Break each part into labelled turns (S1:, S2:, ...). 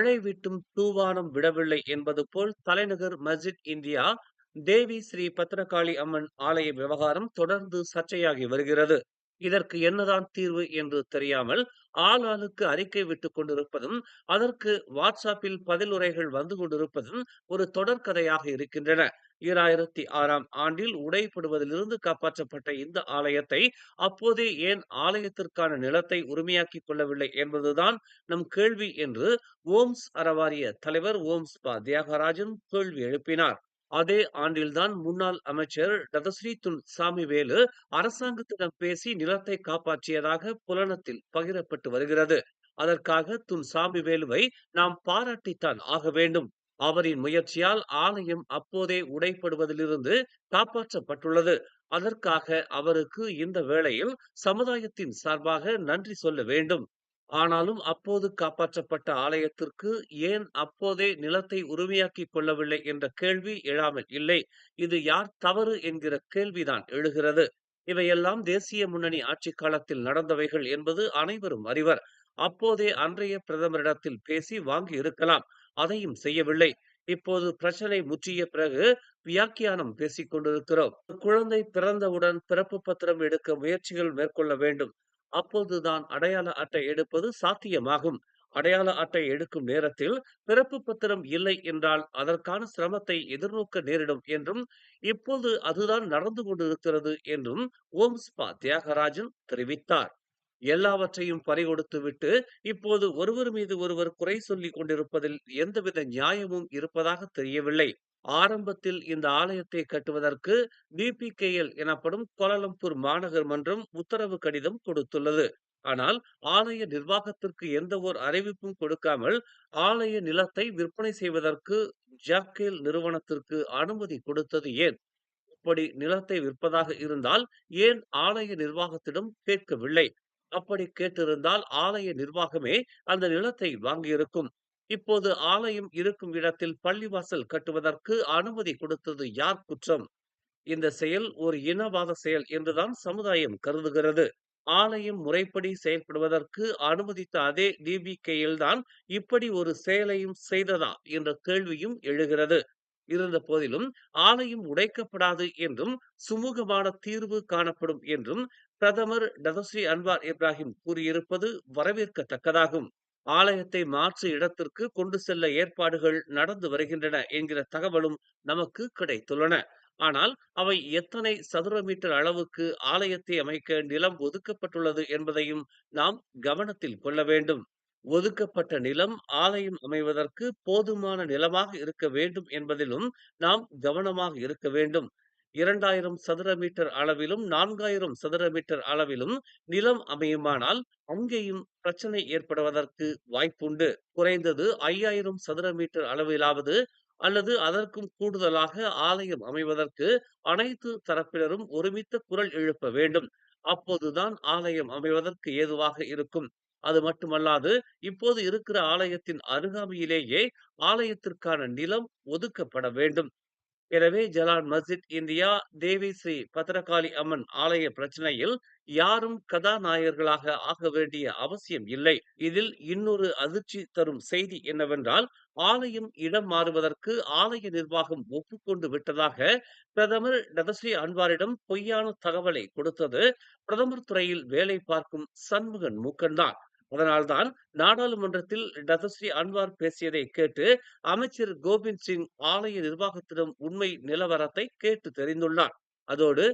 S1: மழை விட்டும் தூவானம் விடவில்லை என்பது போல் தலைநகர் மஸ்ஜித் இந்தியா தேவி ஸ்ரீ பத்ரகாளி அம்மன் ஆலய விவகாரம் தொடர்ந்து சர்ச்சையாகி வருகிறது. இதற்கு என்னதான் தீர்வு என்று தெரியாமல் ஆளாளுக்கு அறிக்கை விட்டுக் கொண்டிருப்பதும், அதற்கு வாட்ஸ்அப்பில் பதிலுரைகள் வந்து கொண்டிருப்பதும் ஒரு தொடர்கதையாக இருக்கின்றன. 2006ஆம் ஆண்டில் உடைப்படுவதிலிருந்து காப்பாற்றப்பட்ட இந்த ஆலயத்தை அப்போதே ஏன் ஆலயத்திற்கான நிலத்தை உரிமையாக்கிக் கொள்ளவில்லை என்பதுதான் நம் கேள்வி என்று ஓம்ஸ் அறவாரிய தலைவர் ஓம்ஸ் பா தியாகராஜன் கேள்வி எழுப்பினார். அதே ஆண்டில்தான் முன்னாள் அமைச்சர் டதஸ்ரீ துன் சாமிவேலு அரசாங்கத்திடம் பேசி நிலத்தை காப்பாற்றியதாக புலனத்தில் பகிரப்பட்டு வருகிறது. அதற்காக துன் சாமிவேலுவை நாம் பாராட்டித்தான் ஆக வேண்டும். அவரின் முயற்சியால் ஆலயம் அப்போதே உடைப்படுவதிலிருந்து காப்பாற்றப்பட்டுள்ளது. அதற்காக அவருக்கு இந்த வேளையில் சமுதாயத்தின் சார்பாக நன்றி சொல்ல வேண்டும். ஆனாலும் அப்போது காப்பாற்றப்பட்ட ஆலயத்திற்கு ஏன் அப்போதே நிலத்தை உரிமையாக்கிக் கொள்ளவில்லை என்ற கேள்வி எழாமல் இல்லை. இது யார் தவறு என்கிற கேள்விதான் எழுகிறது. இவையெல்லாம் தேசிய முன்னணி ஆட்சி காலத்தில் நடந்தவைகள் என்பது அனைவரும் அறிவர். அப்போதே அன்றைய பிரதமரிடத்தில் பேசி வாங்கி இருக்கலாம். அதையும் செய்யவில்லை. இப்போது பிரச்சனை முற்றிய பிறகு வியாக்கியானம் பேசிக் கொண்டிருக்கிறோம். குழந்தை பிறந்தவுடன் பிறப்பு பத்திரம் எடுக்க முயற்சிகள் மேற்கொள்ள வேண்டும். அப்போதுதான் அடையாள அட்டை எடுப்பது சாத்தியமாகும். அடையாள அட்டை எடுக்கும் நேரத்தில் பிறப்பு பத்திரம் இல்லை என்றால் அதற்கான சிரமத்தை எதிர்நோக்க நேரிடும் என்றும், இப்போது அதுதான் நடந்து கொண்டிருக்கிறது என்றும் ஓம்ஸ் பா தியாகராஜன் தெரிவித்தார். எல்லாவற்றையும் பறிகொடுத்துவிட்டு இப்போது ஒருவர் மீது ஒருவர் குறை சொல்லிக் கொண்டிருப்பதில் எந்தவித நியாயமும் இருப்பதாக தெரியவில்லை. ஆரம்பத்தில் இந்த ஆலயத்தை கட்டுவதற்கு பிபிகேஎல் எனப்படும் கோலாலம்பூர் மாநகர் மன்றம் உத்தரவு கடிதம் கொடுத்துள்ளது. ஆனால் ஆலய நிர்வாகத்திற்கு எந்த ஒரு அறிவிப்பும் கொடுக்காமல் ஆலய நிலத்தை விற்பனை செய்வதற்கு ஜாக்கேல் நிறுவனத்திற்கு அனுமதி கொடுத்தது ஏன்? இப்படி நிலத்தை விற்பதாக இருந்தால் ஏன் ஆலய நிர்வாகத்திடம் கேட்கவில்லை? அப்படி கேட்டிருந்தால் ஆலய நிர்வாகமே அந்த நிலத்தை வாங்கியிருக்கும். இப்போது ஆலயம் இருக்கும் இடத்தில் பள்ளிவாசல் கட்டுவதற்கு அனுமதி கொடுத்தது யார் குற்றம்? இந்த செயல் ஒரு இனவாத செயல் என்றுதான் சமுதாயம் கருதுகிறது. ஆலயம் முறைப்படி செயல்படுவதற்கு அனுமதித்த அதே டிபிகேயில் தான் இப்படி ஒரு செயலையும் செய்ததா என்ற கேள்வியும் எழுகிறது. இருந்த போதிலும் ஆலயம் உடைக்கப்படாது என்றும் சுமூகமான தீர்வு காணப்படும் என்றும் பிரதமர் டதஸ்ரீ அன்வார் இப்ராஹிம் கூறியிருப்பது வரவேற்கத்தக்கதாகும். ஆலயத்தை மாற்று இடத்திற்கு கொண்டு செல்ல ஏற்பாடுகள் நடந்து வருகின்றன என்கிற தகவலும் நமக்கு கிடைத்துள்ளன. ஆனால் அவை எத்தனை சதுர மீட்டர் அளவுக்கு ஆலயத்தை அமைக்க நிலம் ஒதுக்கப்பட்டுள்ளது என்பதையும் நாம் கவனத்தில் கொள்ள வேண்டும். ஒதுக்கப்பட்ட நிலம் ஆலயம் அமைவதற்கு போதுமான நிலமாக இருக்க வேண்டும் என்பதிலும் நாம் கவனமாக இருக்க வேண்டும். 2000 சதுர மீட்டர் அளவிலும் 4000 சதுர மீட்டர் அளவிலும் நிலம் அமையுமானால் அங்கேயும் பிரச்சனை ஏற்படுவதற்கு வாய்ப்புண்டு. குறைந்தது 5000 சதுர மீட்டர் அளவிலாவது அல்லது அதற்கும் கூடுதலாக ஆலயம் அமைவதற்கு அனைத்து தரப்பினரும் ஒருமித்த குரல் எழுப்ப வேண்டும். அப்போதுதான் ஆலயம் அமைவதற்கு ஏதுவாக இருக்கும். அது மட்டுமல்லாது இப்போது இருக்கிற ஆலயத்தின் அருகாமையிலேயே ஆலயத்திற்கான நிலம் ஒதுக்கப்பட வேண்டும். எனவே ஜலான் மஸ்ஜித் இந்தியா தேவி ஸ்ரீ பத்ரகாளி அம்மன் ஆலய பிரச்சனையில் யாரும் கதாநாயகர்களாக ஆக வேண்டிய அவசியம் இல்லை. இதில் இன்னொரு அதிர்ச்சி தரும் செய்தி என்னவென்றால், ஆலயம் இடம் மாறுவதற்கு ஆலய நிர்வாகம் ஒப்புக்கொண்டு விட்டதாக பிரதமர் டதஸ்ரீ அன்வாரிடம் பொய்யான தகவலை கொடுத்தது பிரதமர் துறையில் வேலை பார்க்கும் சண்முகன் மூக்கன் தான். அதனால்தான் நாடாளுமன்றத்தில் டதஸ்ரீ அன்வார் பேசியதை கேட்டு அமைச்சர் கோவிந்த் சிங் ஆலய நிர்வாகத்திடம் உண்மை நிலவரத்தை கேட்டு தெரிந்துள்ளார். அதோடு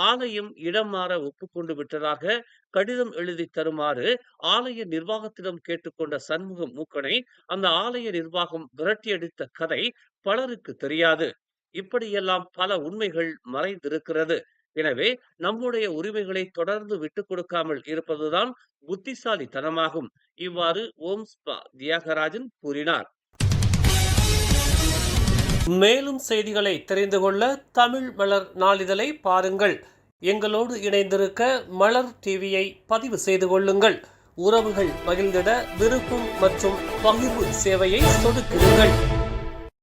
S1: ஆலயம் இடம் மாற ஒப்புக்கொண்டு விட்டதாக கடிதம் எழுதி தருமாறு ஆலய நிர்வாகத்திடம் கேட்டுக்கொண்ட சண்முகம் மூக்கனை அந்த ஆலய நிர்வாகம் விரட்டியடித்த கதை பலருக்கு தெரியாது. இப்படியெல்லாம் பல உண்மைகள் மறைந்திருக்கிறது. எனவே நம்முடைய உரிமைகளை தொடர்ந்து விட்டுக் கொடுக்காமல் இருப்பதுதான் புத்திசாலித்தனமாகும். இவ்வாறு ஓம்ஸ் பா தியாகராஜன் கூறினார். மேலும் செய்திகளை தெரிந்து கொள்ள தமிழ் மலர் நாளிதழை பாருங்கள். எங்களோடு இணைந்திருக்க மலர் டிவியை பதிவு செய்து கொள்ளுங்கள். உறவுகள் மகிழ்ந்திட விருப்பம் மற்றும் பகிர்வு சேவையை சொடுக்கிடுங்கள்.